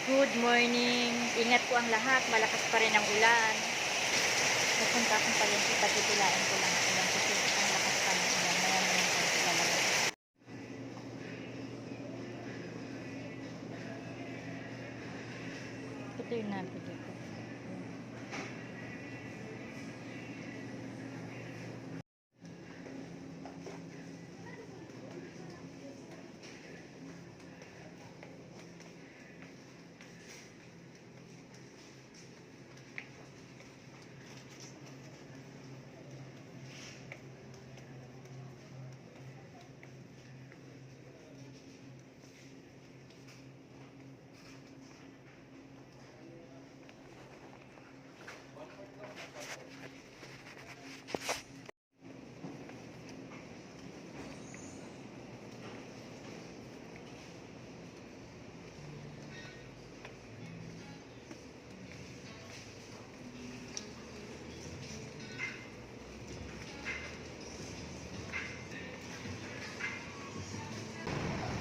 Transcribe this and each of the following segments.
Good morning. Ingat po ang lahat. Malakas pa rin ang ulan. Pupunta akong palengke. Patitilain ko lang ang ulan kasi ang lakas pa ng ulan. Mayaman konti talaga. Ito yung nabili ko.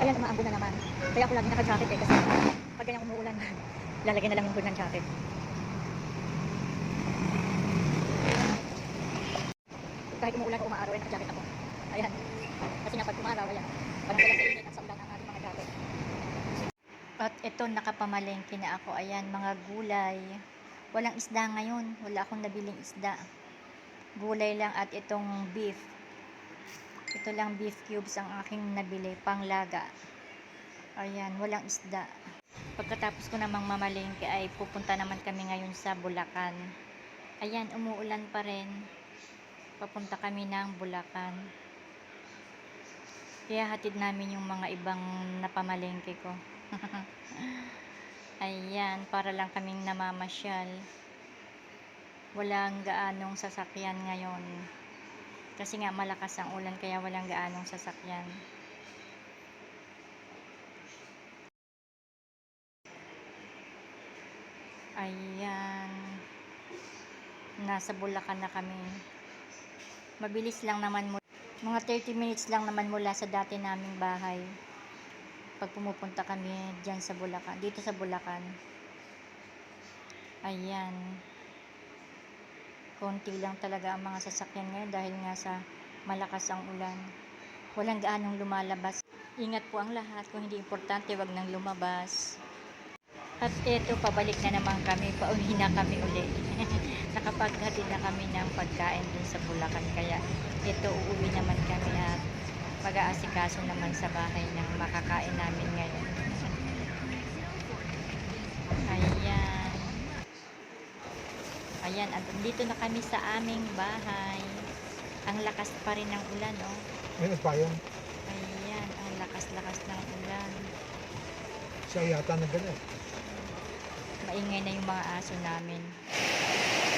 Ayan, umaambon na naman. Kaya ako lagi naka-jacket kasi pag ganyan umuulan, lalagyan na lang yung hood ng jacket. Kahit umuulan o umaaraw, naka-jacket ako. Ayan. Kasi nga pag umaraw, ayan. Pag wala sa init at sa ulan ang ating mga jacket. At ito, nakapamalengke na ako. Ayan, mga gulay. Walang isda ngayon. Wala akong nabiling isda. Gulay lang at itong beef. Ito lang beef cubes ang aking nabili, panglaga. Ayan, walang isda. Pagkatapos ko namang mamalengke ay pupunta naman kami ngayon sa Bulacan. Ayan, umuulan pa rin. Papunta kami ng Bulacan. Kaya hatid namin yung mga ibang napamalengke ko. Ayan, para lang kaming namamasyal. Walang gaanong sasakyan ngayon. Kasi nga malakas ang ulan kaya walang gaanong sasakyan. Ayan. Nasa Bulacan na kami. Mabilis lang naman mga 30 minutes lang naman mula sa dati naming bahay. Pag pumupunta kami diyan sa Bulacan, dito sa Bulacan. Ayan. Konti lang talaga ang mga sasakyan ngayon dahil nga sa malakas ang ulan. Walang gaanong lumalabas. Ingat po ang lahat. Kung hindi importante, wag nang lumabas. At eto, pabalik na naman kami. Pauwi na kami uli. Nakapaghatid na kami ng pagkain dun sa Bulacan. Kaya ito, uuwi naman kami at mag-aasikaso naman sa bahay ng makakain namin ngayon. Ayan. Ayan, at dito na kami sa aming bahay. Ang lakas pa rin ng ulan, oh. Ayun, pa yun. Ayan, ang lakas-lakas ng ulan. Siya yata na ganyan. Maingay na yung mga aso namin.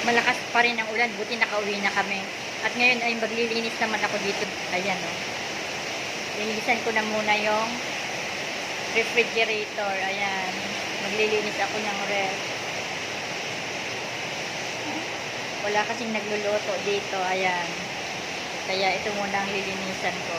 Malakas pa rin ang ulan, buti nakauwi na kami. At ngayon ay maglilinis naman ako dito. Ayan, oh. Linisan ko na muna yung refrigerator. Ayan. Maglilinis ako ng ref. Wala kasing nagluluto dito. Ayan. Kaya ito muna ang lilinisan ko.